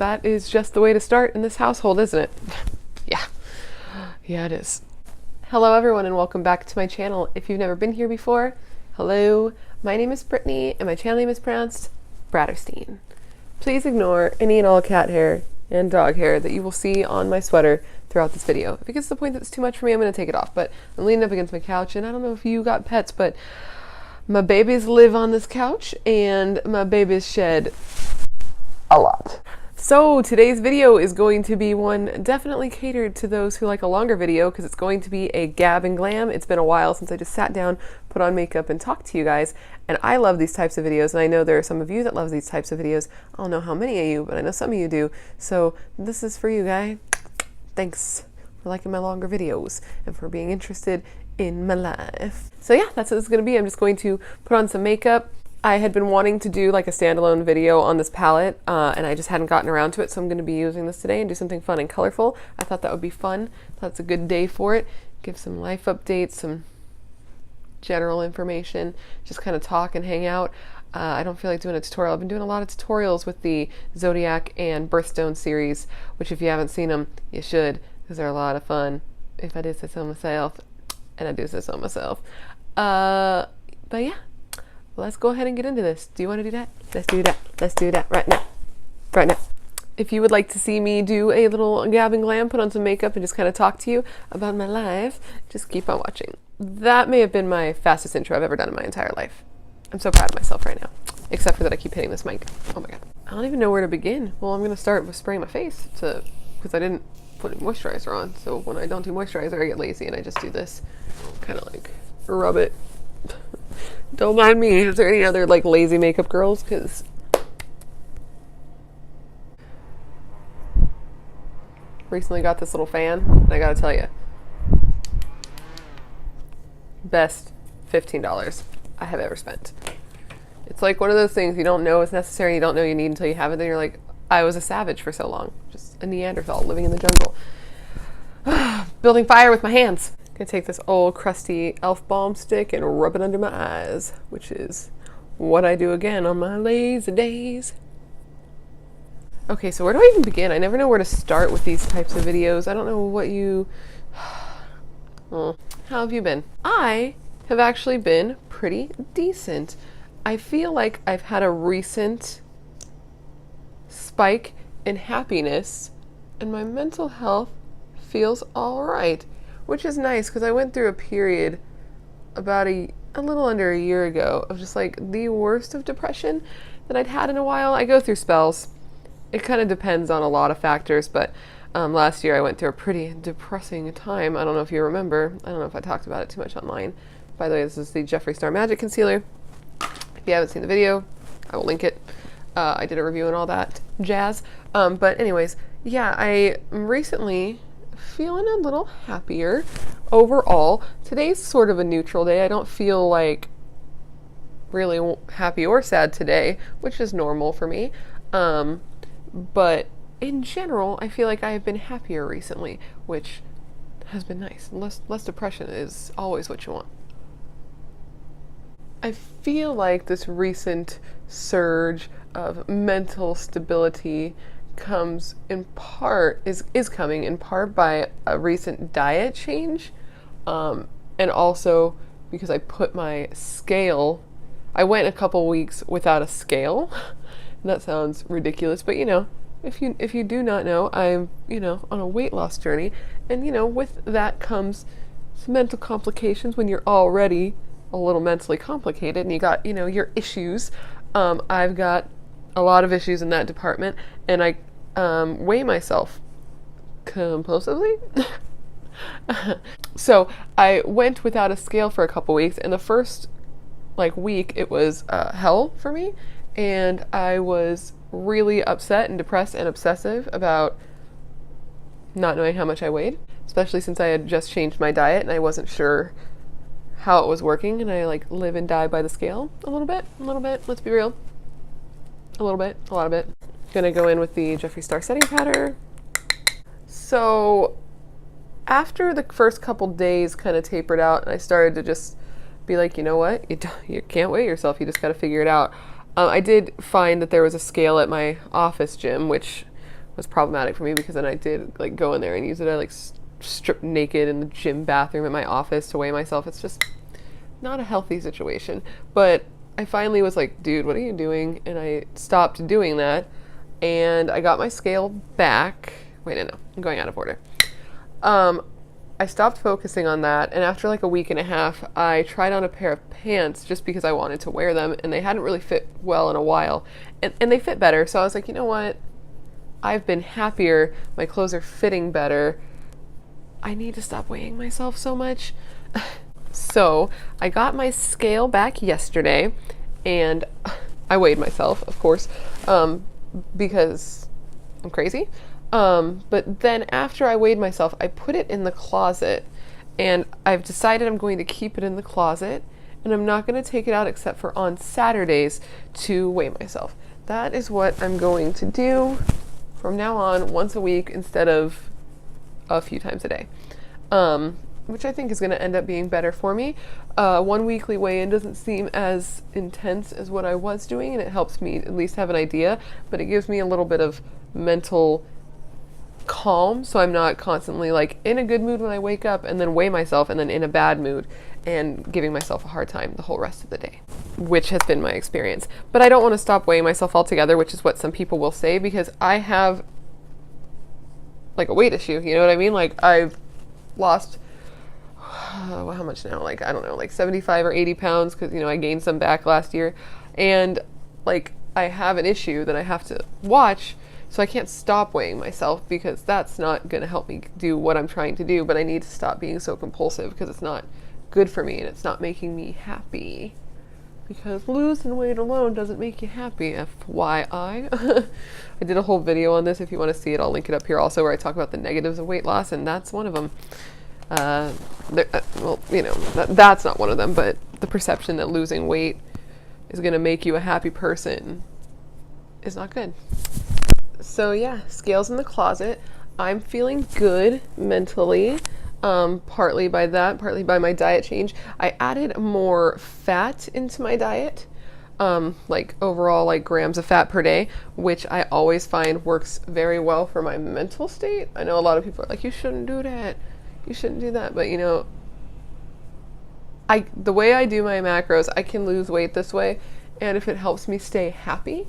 that is just the way to start in this household, isn't it? Yeah, it is. Hello everyone and welcome back to my channel. If you've never been here before, hello, my name is Brittany and my channel name is pronounced Bratterstein. Please ignore any and all cat hair and dog hair that you will see on my sweater throughout this video. If it gets to the point that it's too much for me, I'm going to take it off, but I'm leaning up against my couch and I don't know if you got pets, but my babies live on this couch and my babies shed a lot. So today's video is going to be one definitely catered to those who like a longer video because it's going to be a gab and glam. It's been a while since I just sat down, put on makeup, and talked to you guys. And I love these types of videos, and I know there are some of you that love these types of videos. I don't know how many of you, but I know some of you do. So this is for you, guy. Thanks for liking my longer videos and for being interested in my life. So yeah, that's what it's going to be. I'm just going to put on some makeup. I had been wanting to do like a standalone video on this palette and I just hadn't gotten around to it, so I'm going to be using this today and do something fun and colorful. I thought that would be fun. I thought it's a good day for it. Give some life updates, some general information, just kind of talk and hang out. I don't feel like doing a tutorial. I've been doing a lot of tutorials with the Zodiac and Birthstone series, which if you haven't seen them, you should, because they're a lot of fun. If I did say so myself, and I do say so myself. But yeah. Let's go ahead and get into this. Do you want to do that? Let's do that. Let's do that right now. Right now. If you would like to see me do a little gab and glam, put on some makeup, and just kind of talk to you about my life, just keep on watching. That may have been my fastest intro I've ever done in my entire life. I'm so proud of myself right now. Except for that I keep hitting this mic. Oh my god. I don't even know where to begin. Well, I'm going to start with spraying my face because I didn't put moisturizer on. So when I don't do moisturizer, I get lazy and I just do this. Kind of like rub it. Don't mind me. Is there any other like lazy makeup girls? Because recently got this little fan and I gotta tell you, best $15 I have ever spent. It's like one of those things you don't know is necessary, you don't know you need until you have it, then you're like, I was a savage for so long, just a Neanderthal living in the jungle. Building fire with my hands. Gonna take this old crusty elf balm stick and rub it under my eyes, which is what I do again on my lazy days. Okay, so where do I even begin? I never know where to start with these types of videos. I don't know what you... How have you been? I have actually been pretty decent. I feel like I've had a recent spike in happiness and my mental health feels all right. Which is nice because I went through a period about a little under a year ago of just like the worst of depression that I'd had in a while. I go through spells. It kind of depends on a lot of factors, but last year I went through a pretty depressing time. I don't know if you remember. I don't know if I talked about it too much online. By the way, this is the Jeffree Star Magic Concealer. If you haven't seen the video, I will link it. I did a review and all that jazz. But anyways, yeah, I recently feeling a little happier overall. Today's sort of a neutral day. I don't feel like really happy or sad today, which is normal for me. But in general, I feel like I have been happier recently, which has been nice. Less depression is always what you want. I feel like this recent surge of mental stability comes in part is coming in part by a recent diet change, and also because I put my scale. I went a couple weeks without a scale. And that sounds ridiculous, but you know, if you do not know, I'm on a weight loss journey, and with that comes some mental complications when you're already a little mentally complicated, and you got your issues. I've got a lot of issues in that department, and I weigh myself compulsively. So I went without a scale for a couple weeks, and the first week it was hell for me, and I was really upset and depressed and obsessive about not knowing how much I weighed, especially since I had just changed my diet and I wasn't sure how it was working, and I live and die by the scale a little bit, let's be real. A little bit, a lot of it. Gonna go in with the Jeffree Star setting powder. So after the first couple days kind of tapered out and I started to just be like, you know what, you can't weigh yourself, you just got to figure it out. I did find that there was a scale at my office gym, which was problematic for me, because then I did like go in there and use it. I like stripped naked in the gym bathroom at my office to weigh myself. It's just not a healthy situation. But I finally was like, dude, what are you doing? And I stopped doing that, and I got my scale back. Wait, no, I'm going out of order. I stopped focusing on that, and after like a week and a half, I tried on a pair of pants just because I wanted to wear them, and they hadn't really fit well in a while, and they fit better. So I was like, you know what? I've been happier. My clothes are fitting better. I need to stop weighing myself so much. So I got my scale back yesterday, and I weighed myself, of course, because I'm crazy. But then after I weighed myself, I put it in the closet, and I've decided I'm going to keep it in the closet, and I'm not going to take it out except for on Saturdays to weigh myself. That is what I'm going to do from now on, once a week instead of a few times a day, which I think is going to end up being better for me. One weekly weigh-in doesn't seem as intense as what I was doing, and it helps me at least have an idea, but it gives me a little bit of mental calm, so I'm not constantly like in a good mood when I wake up and then weigh myself and then in a bad mood and giving myself a hard time the whole rest of the day, which has been my experience. But I don't want to stop weighing myself altogether, which is what some people will say, because I have like a weight issue, you know what I mean? Like I've lost how much now? Like, I don't know, like 75 or 80 pounds, because, you know, I gained some back last year, and like I have an issue that I have to watch. So I can't stop weighing myself, because that's not going to help me do what I'm trying to do. But I need to stop being so compulsive, because it's not good for me and it's not making me happy. Because losing weight alone doesn't make you happy, FYI. I did a whole video on this. If you want to see it, I'll link it up here also, where I talk about the negatives of weight loss, and that's one of them. Well, you know, that's not one of them, but the perception that losing weight is going to make you a happy person is not good. So yeah, scales in the closet. I'm feeling good mentally, partly by that, partly by my diet change. I added more fat into my diet, like overall like grams of fat per day, which I always find works very well for my mental state. I know a lot of people are like, you shouldn't do that, you shouldn't do that, but you know, the way I do my macros, I can lose weight this way, and if it helps me stay happy,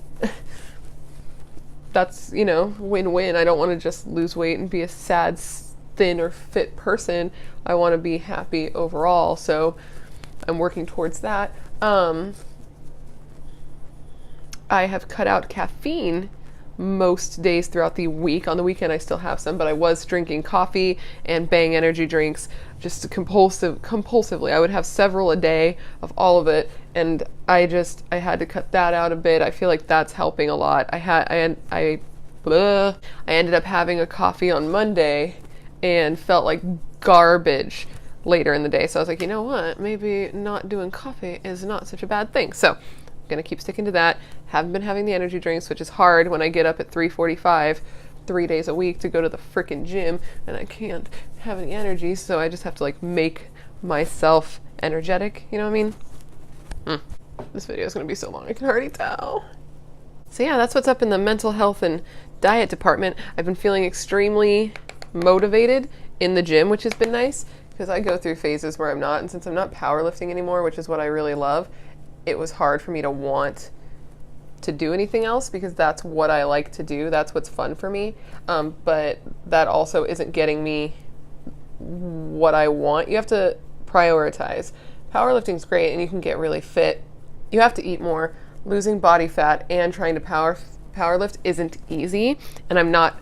that's, you know, win-win. I don't want to just lose weight and be a sad, thin, or fit person. I want to be happy overall, so I'm working towards that. I have cut out caffeine most days throughout the week. On the weekend I still have some, but I was drinking coffee and Bang energy drinks just compulsively. I would have several a day of all of it, and I had to cut that out a bit. I feel like that's helping a lot. I ended up having a coffee on Monday and felt like garbage later in the day. So I was like, you know what? Maybe not doing coffee is not such a bad thing. So I'm going to keep sticking to that. Haven't been having the energy drinks, which is hard when I get up at 3:45 3 days a week to go to the frickin' gym, and I can't have any energy, so I just have to like make myself energetic, you know what I mean? This video is going to be so long, I can already tell. So yeah, that's what's up in the mental health and diet department. I've been feeling extremely motivated in the gym, which has been nice, because I go through phases where I'm not, and since I'm not powerlifting anymore, which is what I really love, it was hard for me to want to do anything else, because that's what I like to do. That's what's fun for me. But that also isn't getting me what I want. You have to prioritize. Powerlifting's great and you can get really fit. You have to eat more. Losing body fat and trying to powerlift isn't easy, and I'm not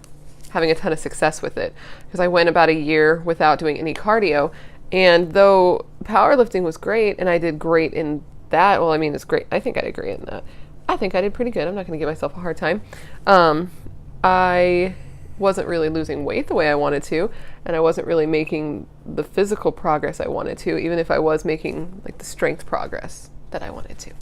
having a ton of success with it, because I went about a year without doing any cardio, and though powerlifting was great and I did great in that, well, I mean, it's great. I think I did great in that. I think I did pretty good. I'm not going to give myself a hard time. I wasn't really losing weight the way I wanted to, and I wasn't really making the physical progress I wanted to, even if I was making like the strength progress that I wanted to.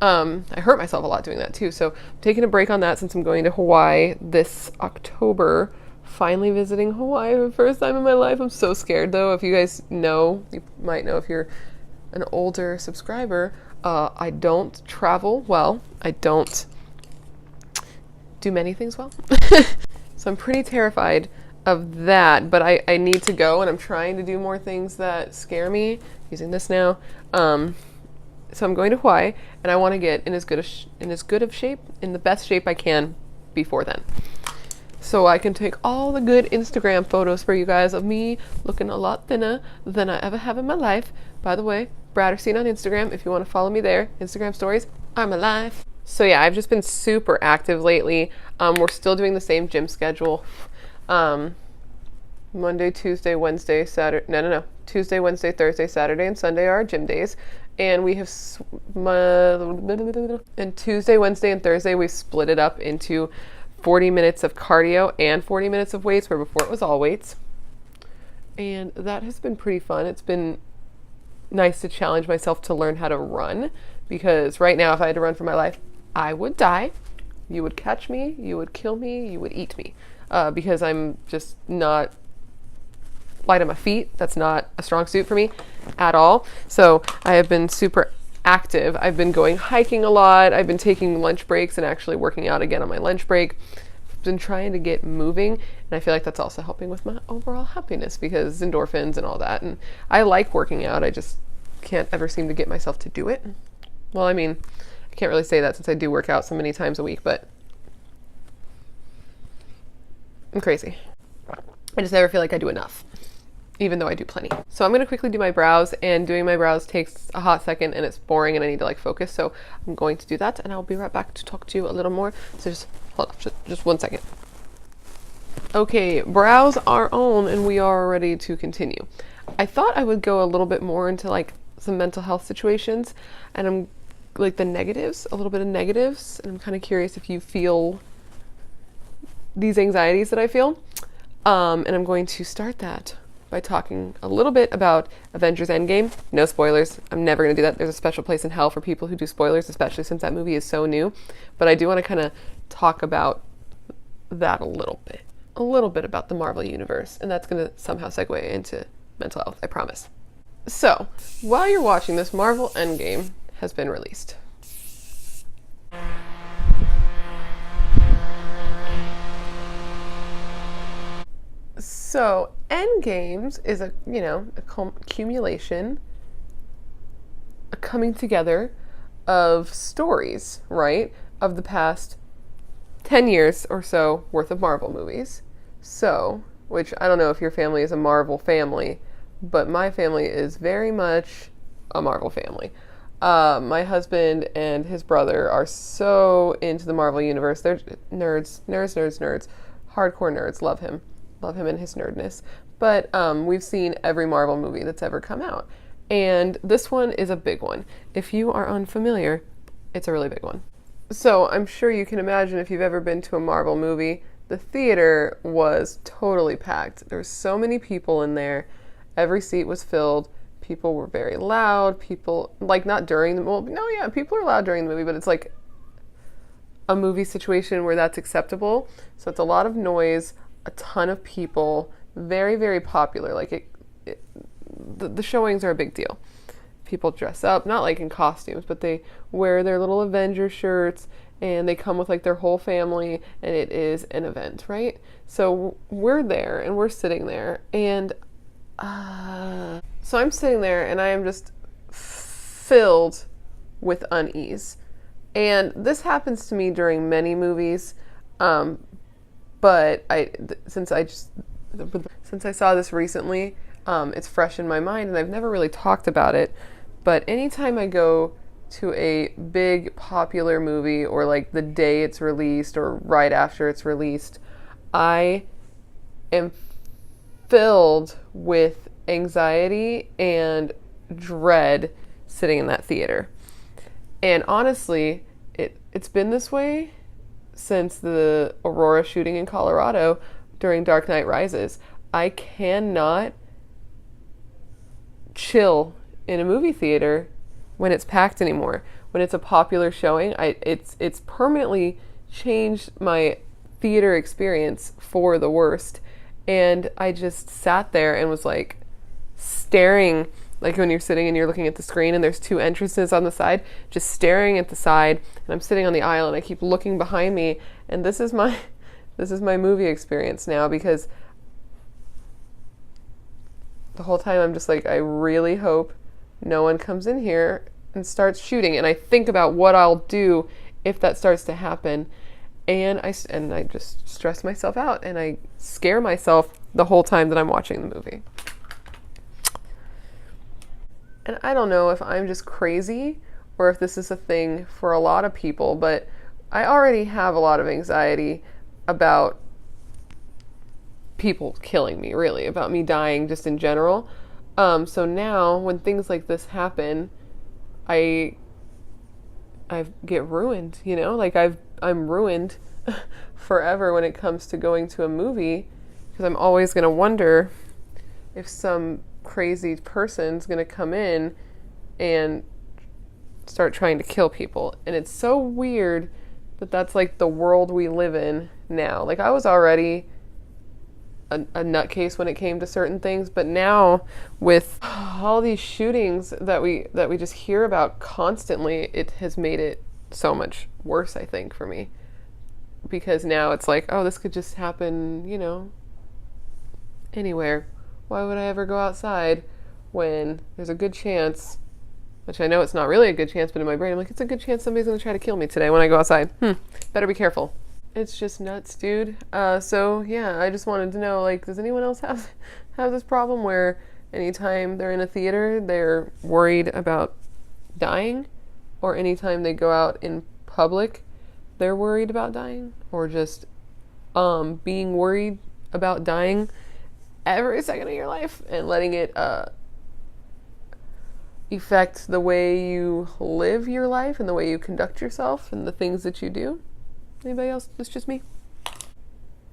I hurt myself a lot doing that too, so I'm taking a break on that since I'm going to Hawaii this October. Finally visiting Hawaii for the first time in my life. I'm so scared though. If you guys know, you might know if you're an older subscriber, I don't travel well. I don't do many things well. So I'm pretty terrified of that, but I need to go, and I'm trying to do more things that scare me, using this now. So I'm going to Hawaii, and I want to get in as good of shape, in the best shape I can before then. So I can take all the good Instagram photos for you guys of me looking a lot thinner than I ever have in my life. By the way, Bradderstein on Instagram, if you want to follow me there. Instagram stories, I'm alive. So yeah, I've just been super active lately. We're still doing the same gym schedule. Monday, Tuesday, Wednesday, Saturday. No. Tuesday, Wednesday, Thursday, Saturday, and Sunday are our gym days. And we have, and Tuesday, Wednesday, and Thursday, we split it up into 40 minutes of cardio and 40 minutes of weights, where before it was all weights. And that has been pretty fun. It's been nice to challenge myself to learn how to run, because right now, if I had to run for my life, I would die. You would catch me, you would kill me, you would eat me, because I'm just not light on my feet. That's not a strong suit for me at all. So I have been super active. I've been going hiking a lot. I've been taking lunch breaks and actually working out again on my lunch break. I've been trying to get moving, and I feel like that's also helping with my overall happiness, because endorphins and all that. And I like working out. I just can't ever seem to get myself to do it. Well, I mean, I can't really say that since I do work out so many times a week, but I'm crazy. I just never feel like I do enough, even though I do plenty. So I'm going to quickly do my brows, and doing my brows takes a hot second, and it's boring, and I need to like focus. So I'm going to do that, and I'll be right back to talk to you a little more. So just hold on, just 1 second. Okay, brows are on, and we are ready to continue. I thought I would go a little bit more into like some mental health situations, and I'm like the negatives, a little bit of negatives. And I'm kind of curious if you feel these anxieties that I feel. And I'm going to start that by talking a little bit about Avengers Endgame. No spoilers. I'm never going to do that. There's a special place in hell for people who do spoilers, especially since that movie is so new. But I do want to kind of talk about that a little bit about the Marvel Universe. And that's going to somehow segue into mental health, I promise. So, while you're watching this, Marvel Endgame has been released. So, Endgames is a accumulation, a coming together of stories, right? Of the past 10 years or so worth of Marvel movies. So, which I don't know if your family is a Marvel family, but my family is very much a Marvel family. My husband and his brother are so into the Marvel universe. They're nerds. Hardcore nerds. Love him and his nerdness. But we've seen every Marvel movie that's ever come out. And this one is a big one. If you are unfamiliar, it's a really big one. So I'm sure you can imagine, if you've ever been to a Marvel movie, the theater was totally packed. There were so many people in there. Every seat was filled. People were very loud. People, like, not during the movie. No, yeah, people are loud during the movie, but it's like a movie situation where that's acceptable. So it's a lot of noise, a ton of people, very, very popular. Like, the showings are a big deal. People dress up, not like in costumes, but they wear their little Avenger shirts, and they come with like their whole family, and it is an event, right? So we're there, and we're sitting there, and so I'm sitting there, and I am just filled with unease. And this happens to me during many movies, but since I saw this recently, it's fresh in my mind, and I've never really talked about it. But anytime I go to a big popular movie, or like the day it's released or right after it's released, I am filled with anxiety and dread sitting in that theater. And honestly, it's been this way since the Aurora shooting in Colorado during Dark Knight Rises. I cannot chill in a movie theater when it's packed anymore. When it's a popular showing, it's permanently changed my theater experience for the worst. And I just sat there and was like staring Like when you're sitting and you're looking at the screen and there's two entrances on the side, just staring at the side, and I'm sitting on the aisle and I keep looking behind me, and this is my movie experience now, because the whole time I'm just like, I really hope no one comes in here and starts shooting, and I think about what I'll do if that starts to happen, and I just stress myself out and I scare myself the whole time that I'm watching the movie. And I don't know if I'm just crazy or if this is a thing for a lot of people, but I already have a lot of anxiety about people killing me, really, about me dying just in general. So now when things like this happen, I get ruined, you know? Like I'm ruined forever when it comes to going to a movie, because I'm always going to wonder if some crazy person's going to come in and start trying to kill people. And it's so weird that that's like the world we live in now. Like I was already a nutcase when it came to certain things, but now with all these shootings that we just hear about constantly, it has made it so much worse, I think, for me, because now it's like, oh, this could just happen, you know, anywhere. Why would I ever go outside when there's a good chance, which I know it's not really a good chance, but in my brain I'm like, it's a good chance somebody's gonna try to kill me today when I go outside. Better be careful. It's just nuts, dude. So yeah, I just wanted to know, like, does anyone else have this problem where anytime they're in a theater, they're worried about dying? Or anytime they go out in public, they're worried about dying? Or just being worried about dying every second of your life and letting it affect the way you live your life and the way you conduct yourself and the things that you do? Anybody else? It's just me.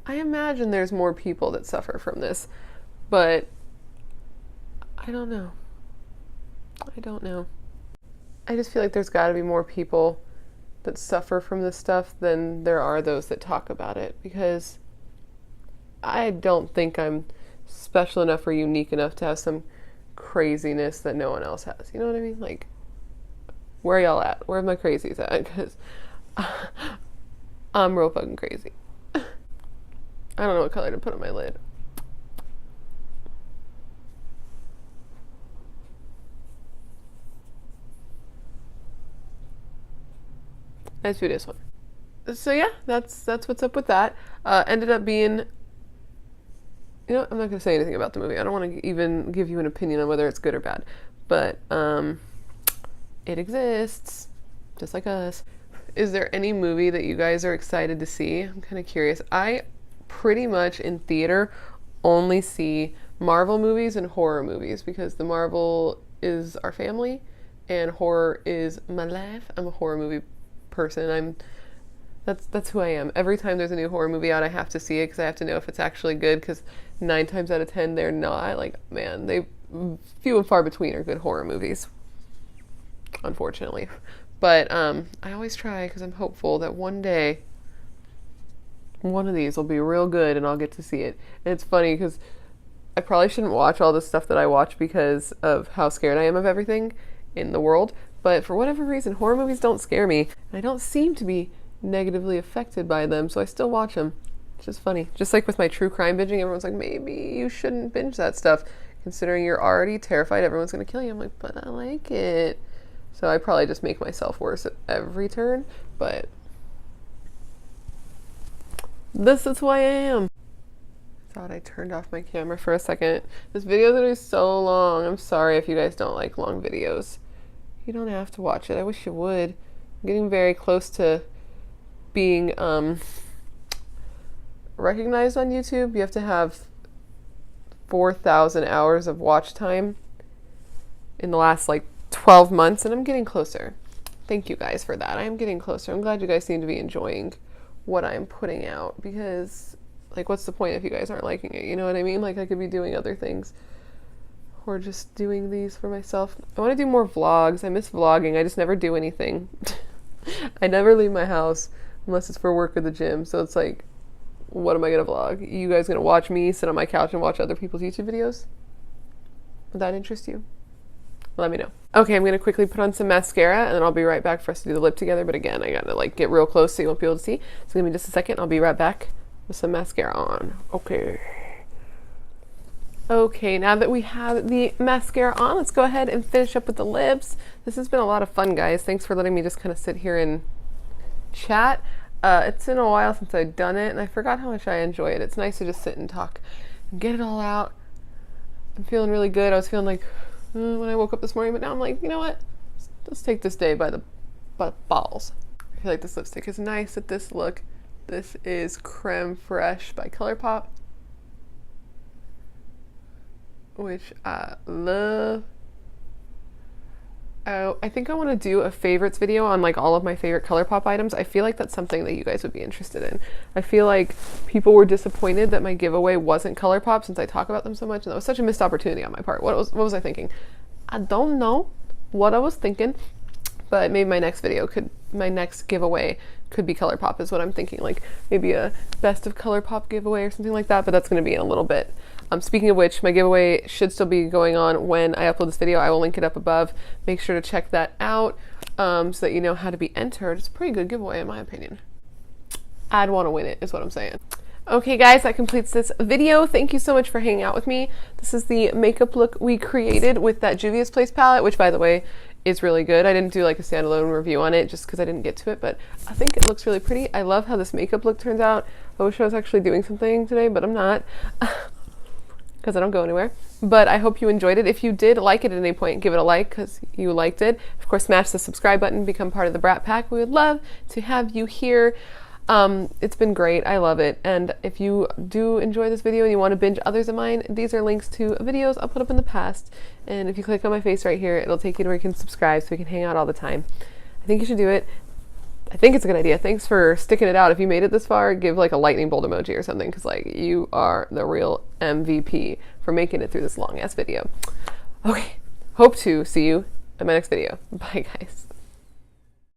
I imagine there's more people that suffer from this, but I don't know. I just feel like there's got to be more people that suffer from this stuff than there are those that talk about it, because I don't think I'm special enough or unique enough to have some craziness that no one else has. You know what I mean? Like, where y'all at? Where are my crazies at? Because I'm real fucking crazy. I don't know what color to put on my lid. Let's do this one. So yeah, that's what's up with that. Ended up being, you know, I'm not going to say anything about the movie. I don't want to even give you an opinion on whether it's good or bad. But it exists, just like us. Is there any movie that you guys are excited to see? I'm kind of curious. I pretty much in theater only see Marvel movies and horror movies, because the Marvel is our family and horror is my life. I'm a horror movie person. That's who I am. Every time there's a new horror movie out, I have to see it because I have to know if it's actually good, because 9 times out of 10 they're not. Like, man, they few and far between are good horror movies, unfortunately. But I always try, because I'm hopeful that one day one of these will be real good and I'll get to see it. And it's funny because I probably shouldn't watch all the stuff that I watch because of how scared I am of everything in the world. But for whatever reason, horror movies don't scare me. And I don't seem to be negatively affected by them, so I still watch them. It's just funny. Just like with my true crime binging, everyone's like, maybe you shouldn't binge that stuff, considering you're already terrified everyone's going to kill you. I'm like, but I like it. So I probably just make myself worse at every turn, but this is who I am. I thought I turned off my camera for a second. This video is going to be so long. I'm sorry if you guys don't like long videos. You don't have to watch it. I wish you would. I'm getting very close to being recognized on YouTube. You have to have 4,000 hours of watch time in the last 12 months, and I'm getting closer. Thank you guys for that. I am getting closer. I'm glad you guys seem to be enjoying what I'm putting out, because what's the point if you guys aren't liking it? You know what I mean? I could be doing other things or just doing these for myself. I want to do more vlogs. I miss vlogging. I just never do anything. I never leave my house unless it's for work or the gym. So it's like, what am I going to vlog? You guys going to watch me sit on my couch and watch other people's YouTube videos? Would that interest you? let me know. Okay, I'm gonna quickly put on some mascara and then I'll be right back for us to do the lip together. But again, I gotta like get real close so you won't be able to see. So give me just a second. I'll be right back with some mascara on. Okay. Okay, now that we have the mascara on, let's go ahead and finish up with the lips. This has been a lot of fun, guys. Thanks for letting me just kind of sit here and chat. It's been a while since I've done it, and I forgot how much I enjoy it. It's nice to just sit and talk and get it all out. I'm feeling really good. I was feeling like when I woke up this morning, but now I'm like, you know what? Let's take this day by the balls. I feel like this lipstick is nice at this look. This is Creme Fraiche by ColourPop, which I love. Oh, I think I want to do a favorites video on like all of my favorite ColourPop items. I feel like that's something that you guys would be interested in. I feel like people were disappointed that my giveaway wasn't ColourPop since I talk about them so much, and that was such a missed opportunity on my part. What was I thinking? I don't know what I was thinking, but maybe my next giveaway could be ColourPop is what I'm thinking. Like maybe a best of ColourPop giveaway or something like that, but that's going to be in a little bit. Speaking of which, my giveaway should still be going on when I upload this video. I will link it up above. Make sure to check that out so that you know how to be entered. It's a pretty good giveaway in my opinion. I'd want to win it is what I'm saying. Okay guys, that completes this video. Thank you so much for hanging out with me. This is the makeup look we created with that Juvia's Place palette, which by the way is really good. I didn't do like a standalone review on it just because I didn't get to it, but I think it looks really pretty. I love how this makeup look turns out. I wish I was actually doing something today, but I'm not. Because I don't go anywhere. But I hope you enjoyed it. If you did like it at any point, give it a like because you liked it. Of course, smash the subscribe button, become part of the Brat Pack. We would love to have you here. It's been great. I love it. And if you do enjoy this video and you want to binge others of mine, these are links to videos I'll put up in the past. And if you click on my face right here, it'll take you to where you can subscribe so we can hang out all the time. I think you should do it. I think it's a good idea. Thanks for sticking it out. If you made it this far, give like a lightning bolt emoji or something, because like you are the real MVP for making it through this long ass video. Okay, hope to see you in my next video. Bye guys.